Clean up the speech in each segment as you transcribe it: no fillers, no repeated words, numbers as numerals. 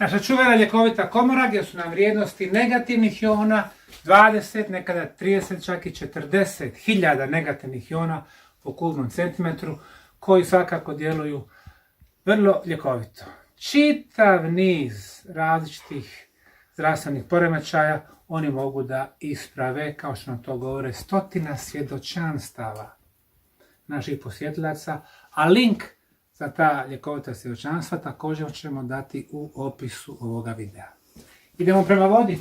Naša čuvena ljekovita komora gdje su nam vrijednosti negativnih jona 20, nekada 30, čak i 40 hiljada negativnih jona po kubnom centimetru, koji svakako djeluju vrlo ljekovito. Čitav niz različitih zdravstvenih poremećaja oni mogu da isprave, kao što nam to govore stotina svjedočanstava naših posjetilaca, a link za ta ljekovita svjedočanstva također ćemo dati u opisu ovoga videa. Idemo prema vodi.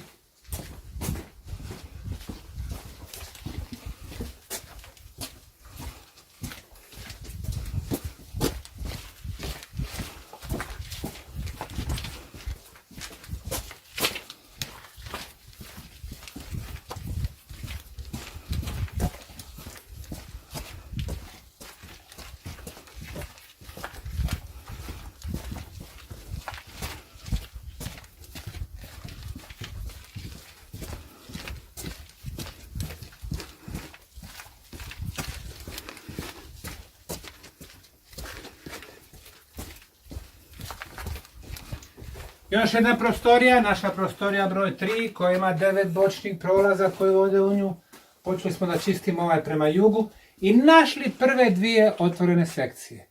Još jedna prostorija, naša prostorija broj 3 koja ima 9 bočnih prolaza koji vode u nju. Počeli smo da čistimo ovaj prema jugu i našli prve dvije otvorene sekcije.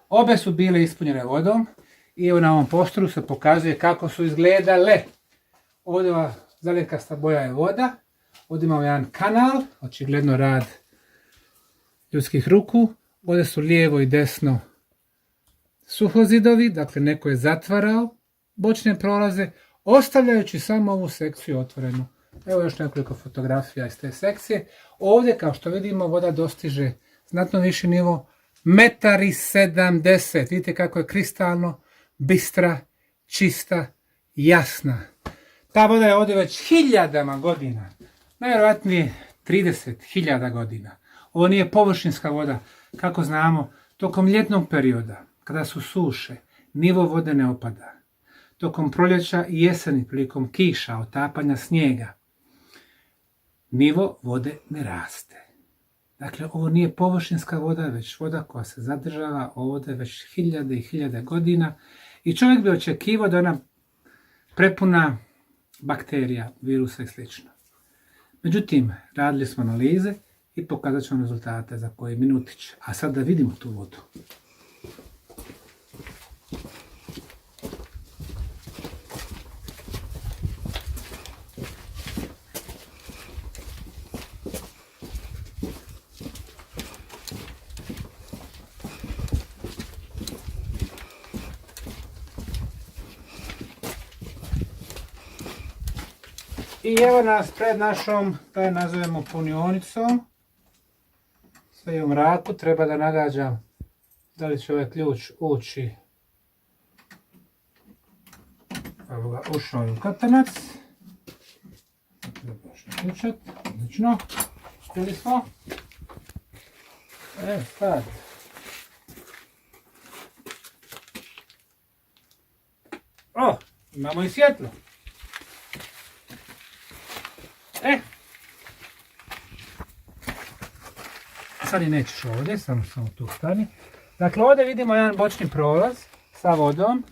Obe su bile ispunjene vodom i evo na ovom postoru se pokazuje kako su izgledale. Ovdje ova zelenkasta boja je voda, ovdje imamo jedan kanal, očigledno rad ljudskih ruku. Ovdje su lijevo i desno suhozidovi, dakle neko je zatvarao bočne prolaze, ostavljajući samo ovu sekciju otvorenu. Evo još nekoliko fotografija iz te sekcije. Ovdje, kao što vidimo, voda dostiže znatno viši nivo, 1,70 m. Vidite kako je kristalno, bistra, čista, jasna. Ta voda je ovdje već hiljadama godina, najvjerojatnije 30.000 godina. Ovo nije površinska voda, kako znamo, tokom ljetnog perioda, kada su suše, nivo vode ne opada. Tokom proljeća i jeseni, prilikom kiša, otapanja snijega, nivo vode ne raste. Dakle, ovo nije površinska voda, već voda koja se zadržava ovdje već hiljade i hiljade godina i čovjek bi očekivao da ona prepuna bakterija, virusa i sl. Međutim, radili smo analize i pokazat ćemo rezultate za koji minutić. A sad da vidimo tu vodu. I evo nas pred našom, da je nazovemo punionicom. Sve je u mraku, treba da nagađam da li će ovaj ključ ući. Evo ga, ušao je u katanac. Da baš naključat, odlično. Uspjeli smo. Sad. Imamo i svjetlo. Sad i nećeš ovdje, samo tu stani. Dakle, ovdje vidimo jedan bočni prolaz sa vodom.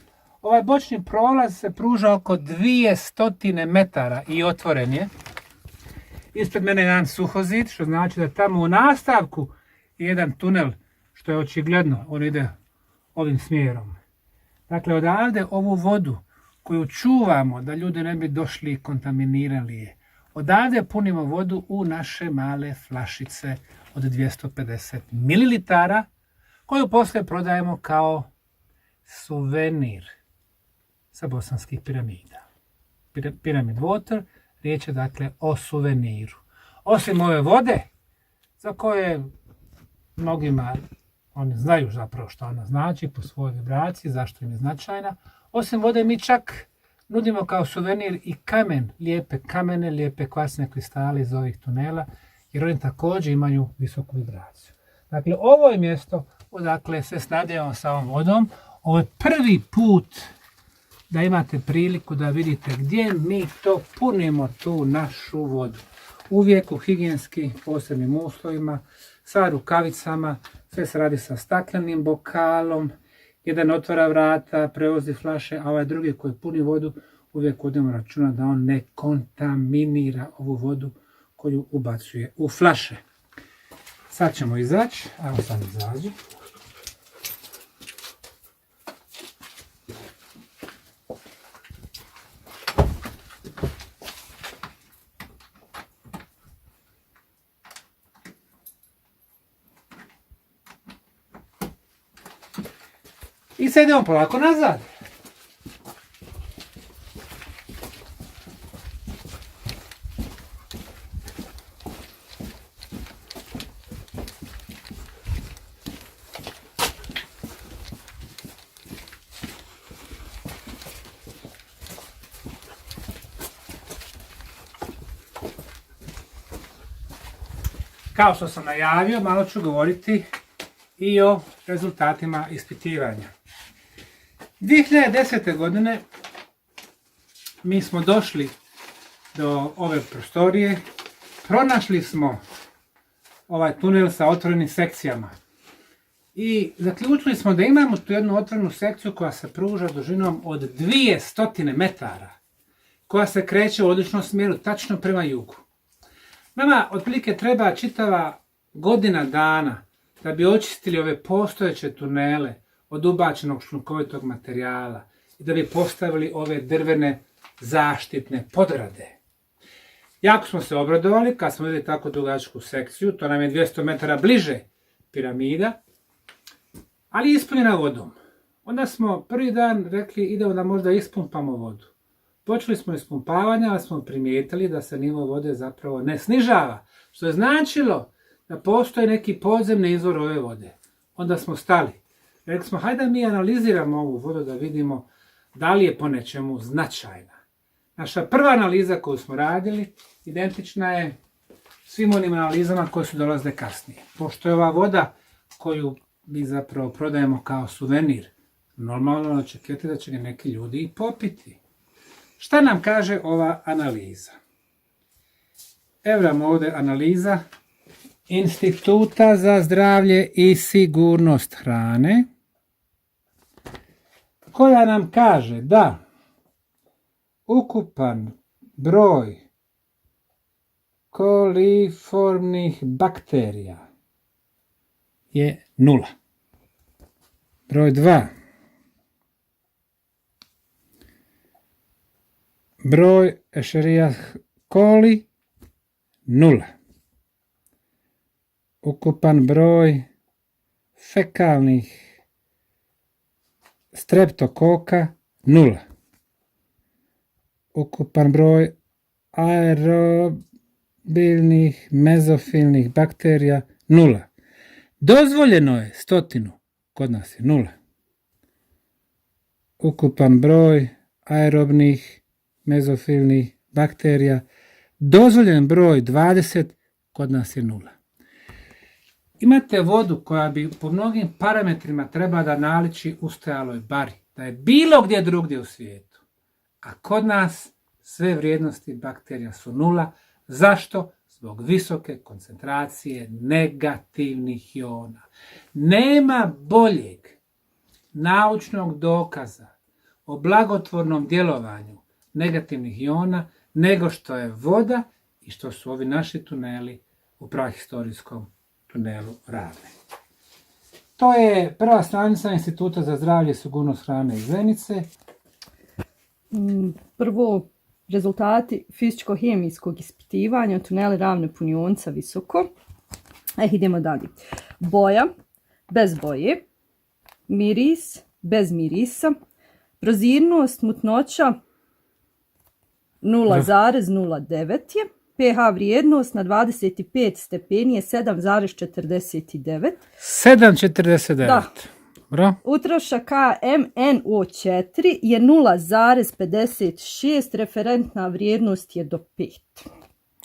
Ovaj bočni prolaz se pruža oko 200 metara i otvoren je. Ispred mene je jedan suhozid, što znači da tamo u nastavku je jedan tunel, što je očigledno, on ide ovim smjerom. Dakle, odavde ovu vodu koju čuvamo da ljudi ne bi došli i kontaminirali je, odavde punimo vodu u naše male flašice od 250 ml, koju poslije prodajemo kao suvenir sa bosanskih piramida. Pyramid Water, riječ je dakle o suveniru. Osim ove vode, za koje mnogima oni znaju zapravo što ona znači po svojoj vibraciji, zašto im je značajna, osim vode mi čak nudimo kao suvenir i kamen, lijepe kamene, lijepe kvasne kristale iz ovih tunela, jer oni također imaju visoku vibraciju. Dakle, ovo je mjesto odakle se snabdijevamo sa ovom vodom. Ovo je prvi put da imate priliku da vidite gdje mi to punimo tu našu vodu. Uvijek u higijenski posebnim uslovima, sa rukavicama, sve se radi sa staklenim bokalom jedan otvara vrata, prevozi flaše, a ovaj drugi koji puni vodu, uvijek vodimo računa da on ne kontaminira ovu vodu koju ubacuje u flaše. Sad ćemo izaći, evo sam izađi. I sad idemo polako nazad. Kao što sam najavio, malo ću govoriti i o rezultatima ispitivanja. 2010. godine mi smo došli do ove prostorije, pronašli smo ovaj tunel sa otvorenim sekcijama i zaključili smo da imamo tu jednu otvorenu sekciju koja se pruža dužinom od 200 metara, koja se kreće u odličnom smjeru, tačno prema jugu. Nama otprilike treba čitava godina dana da bi očistili ove postojeće tunele od ubačenog šljunkovitog materijala i da bi postavili ove drvene zaštitne podgrade. Jako smo se obradovali kad smo vidjeli tako dugačku sekciju, to nam je 200 metara bliže piramida, ali ispunjena vodom. Onda smo prvi dan rekli idemo da možda ispumpamo vodu. Počeli smo ispumpavanje, ali smo primijetili da se nivo vode zapravo ne snižava, što je značilo da postoji neki podzemni izvor ove vode. Onda smo stali. Rekli smo, hajde mi analiziramo ovu vodu da vidimo da li je po nečemu značajna. Naša prva analiza koju smo radili identična je svim onim analizama koje su dolazile kasnije. Pošto je ova voda koju mi zapravo prodajemo kao suvenir, normalno očekujete da će ga neki ljudi i popiti. Šta nam kaže ova analiza? Evo nam ovdje analiza Instituta za zdravlje i sigurnost hrane, koja nam kaže da ukupan broj koliformnih bakterija je 0. Broj 2. Broj Escherichia coli 0. Ukupan broj fekalnih streptokoka 0. Ukupan broj aerobilnih mezofilnih bakterija 0. Dozvoljeno je 100, kod nas je 0. Ukupan broj aerobnih mezofilnih bakterija, dozvoljen broj 20, kod nas je 0. Imate vodu koja bi po mnogim parametrima treba da naliči ustojaloj bari, da je bilo gdje drugdje u svijetu. A kod nas sve vrijednosti bakterija su 0. Zašto? Zbog visoke koncentracije negativnih iona. Nema boljeg naučnog dokaza o blagotvornom djelovanju negativnih iona nego što je voda i što su ovi naši tuneli u prahistorijskom tunelu Ravne. To je prva stranica Instituta za zdravlje i sigurnost hrane iz Zenice. Prvo, rezultati fizičko-hemijskog ispitivanja tuneli Ravne punionica visoko. Idemo dalje. Boja, bez boje. Miris, bez mirisa. Prozirnost, mutnoća 0,09 je. pH vrijednost na 25 stepeni je 7,49. 7,49. Da. Bro. Utrošak KMNO4 je 0,56, referentna vrijednost je do 5.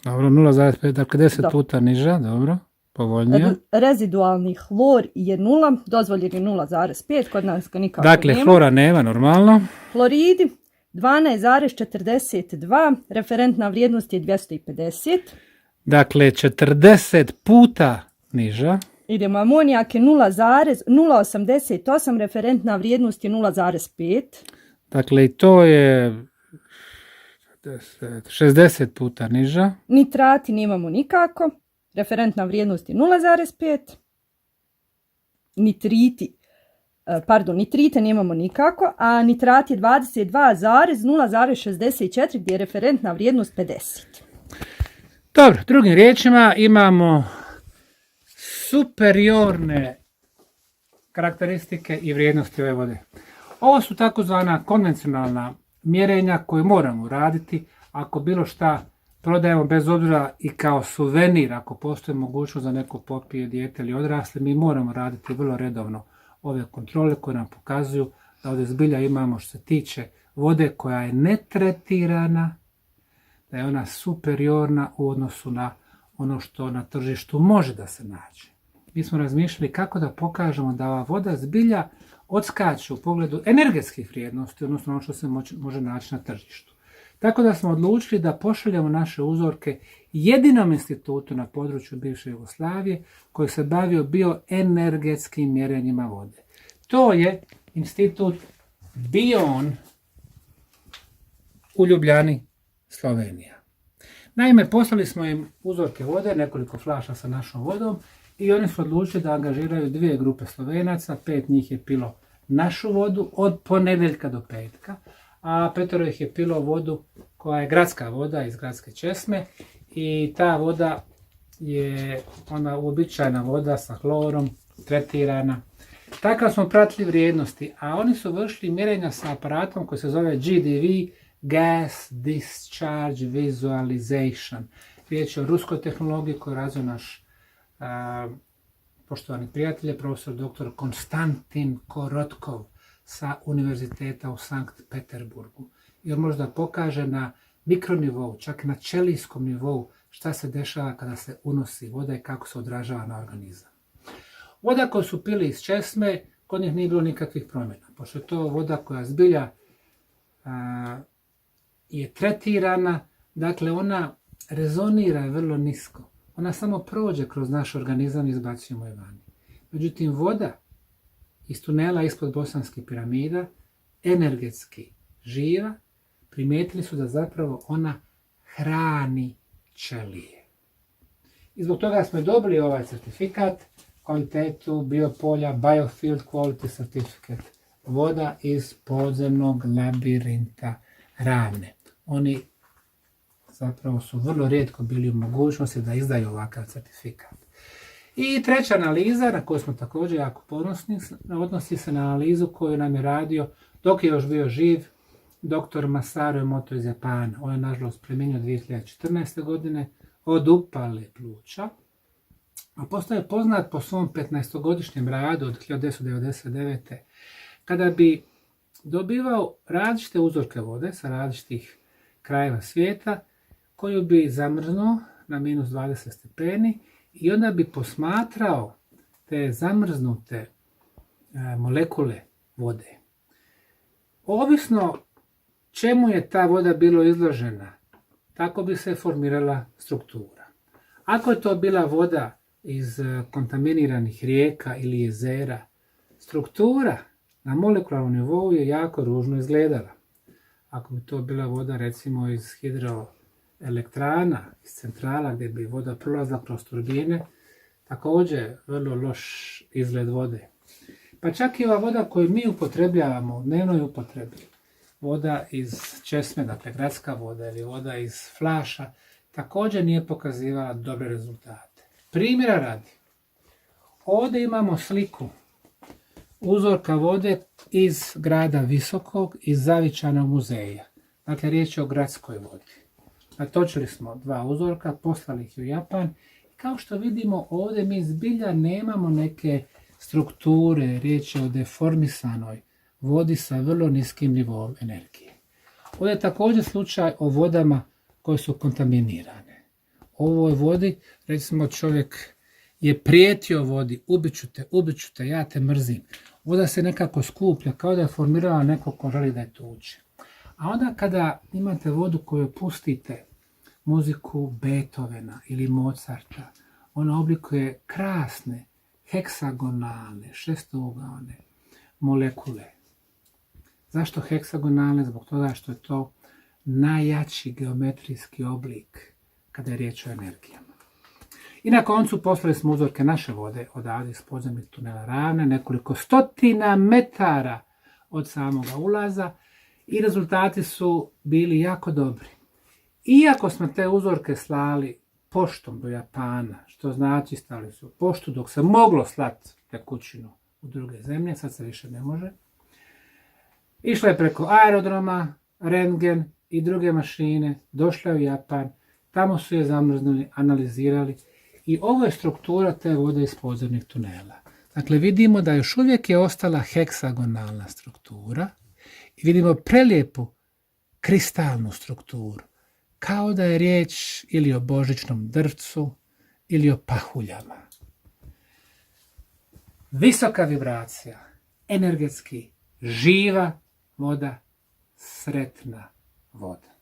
Dobro, 0,5, dakle 10 puta niža, dobro, povoljnija. Rezidualni hlor je 0, dozvoljen je 0,5, kod nas ga nikako dakle, nema. hlora nema, normalno. Floridi 12,42, referentna vrijednost je 250. Dakle, 40 puta niža. Idemo, amonijak je 0,088, referentna vrijednost je 0,5. Dakle, i to je 60 puta niža. Nitrati nemamo nikako, referentna vrijednost je 0,5. Nitrite nemamo nikako, a nitrat je 22,0,64 gdje je referentna vrijednost 50. Dobro, drugim riječima imamo superiorne karakteristike i vrijednosti ove vode. Ovo su takozvana konvencionalna mjerenja koje moramo raditi ako bilo šta prodajemo bez obzira i kao suvenir, ako postoji mogućnost da neko popije, dijete ili odrasli, mi moramo raditi vrlo redovno ove kontrole koje nam pokazuju da ovdje zbilja imamo što se tiče vode koja je netretirana, da je ona superiorna u odnosu na ono što na tržištu može da se nađe. Mi smo razmišljali kako da pokažemo da ova voda zbilja odskače u pogledu energetskih vrijednosti, odnosno ono što se može naći na tržištu. Tako da smo odlučili da pošaljemo naše uzorke jedinom institutu na području bivše Jugoslavije koji se bavio bioenergetskim mjerenjima vode. To je institut BION u Ljubljani, Slovenija. Naime, poslali smo im uzorke vode, nekoliko flaša sa našom vodom i oni su odlučili da angažiraju 2 grupe Slovenaca, 5 njih je pilo našu vodu od ponedjeljka do petka, a 5 ih je pilo vodu koja je gradska voda iz gradske česme i ta voda je ona uobičajena voda sa hlorom, tretirana. Takav smo pratili vrijednosti, a oni su vršili mjerenja sa aparatom koji se zove GDV, Gas Discharge Visualization. Riječ je o ruskoj tehnologiji koju razvio naš poštovani prijatelj, profesor dr. Konstantin Korotkov sa univerziteta u Sankt Peterburgu. I on možda pokaže na mikronivou, čak na ćelijskom nivou, šta se dešava kada se unosi voda i kako se odražava na organizam. Voda koju su pili iz česme, kod njih nije bilo nikakvih promjena, pošto je to voda koja zbilja je tretirana, dakle ona rezonira vrlo nisko. Ona samo prođe kroz naš organizam i izbacujemo je vani. Međutim, voda iz tunela ispod Bosanskih piramida, energetski živa, primijetili su da zapravo ona hrani ćelije. I zbog toga smo dobili ovaj certifikat, kvalitetu biopolja, Biofield Quality Certificate, voda iz podzemnog labirinta Ravne. Oni zapravo su vrlo rijetko bili u mogućnosti da izdaju ovakav certifikat. I treća analiza na koju smo također jako ponosni, odnosi se na analizu koju nam je radio dok je još bio živ dr. Masaru Emoto iz Japana. On je nažalost preminio 2014. godine od upale pluća, a postao je poznat po svom 15-godišnjem radu od 1999. kada bi dobivao različite uzorke vode sa različitih krajeva svijeta koju bi zamrznuo na minus 20 stepeni i onda bi posmatrao te zamrznute molekule vode. Ovisno čemu je ta voda bilo izložena, tako bi se formirala struktura. Ako je to bila voda iz kontaminiranih rijeka ili jezera, struktura na molekularnom nivou je jako ružno izgledala. Ako bi to bila voda recimo iz hidroelektrana, iz centrala gdje bi voda prolazila kroz turbine, također vrlo loš izgled vode. Pa čak i ova voda koju mi upotrebljavamo u dnevnoj upotrebi, voda iz česme, dakle gradska voda ili voda iz flaša, također nije pokazivala dobre rezultate. Primjera radi, ovdje imamo sliku uzorka vode iz grada Visokog, iz Zavičanog muzeja. Dakle, riječ je o gradskoj vodi. Natočili smo 2 uzorka, poslali ih u Japan. Kao što vidimo, ovdje mi zbilja nemamo neke strukture, riječ je o deformisanoj vodi sa vrlo niskim nivoom energije. Ovdje je također slučaj o vodama koje su kontaminirane. U ovoj vodi, recimo čovjek je prijetio vodi, ubit ću te, ja te mrzim. Voda se nekako skuplja, kao da je formirala neko ko želi da je tuče. A onda kada imate vodu koju pustite muziku Beethovena ili Mozarta, ona oblikuje krasne heksagonalne, šestougaone molekule. Zašto heksagonalne? Zbog toga što je to najjači geometrijski oblik kada je riječ o energijama. I na koncu poslali smo uzorke naše vode odavde iz podzemnih tunela Ravne, nekoliko stotina metara od samoga ulaza i rezultati su bili jako dobri. Iako smo te uzorke slali poštom do Japana, što znači stali su poštu dok se moglo slati tekućinu u druge zemlje, sad se više ne može. Išla je preko aerodroma, rentgen i druge mašine, došla je u Japan, tamo su je zamrznuli, analizirali i ovo je struktura te vode iz podzemnih tunela. Dakle, vidimo da još uvijek je ostala heksagonalna struktura i vidimo prelijepu kristalnu strukturu, kao da je riječ ili o božićnom drvcu ili o pahuljama. Visoka vibracija, energetski živa voda, sretna voda.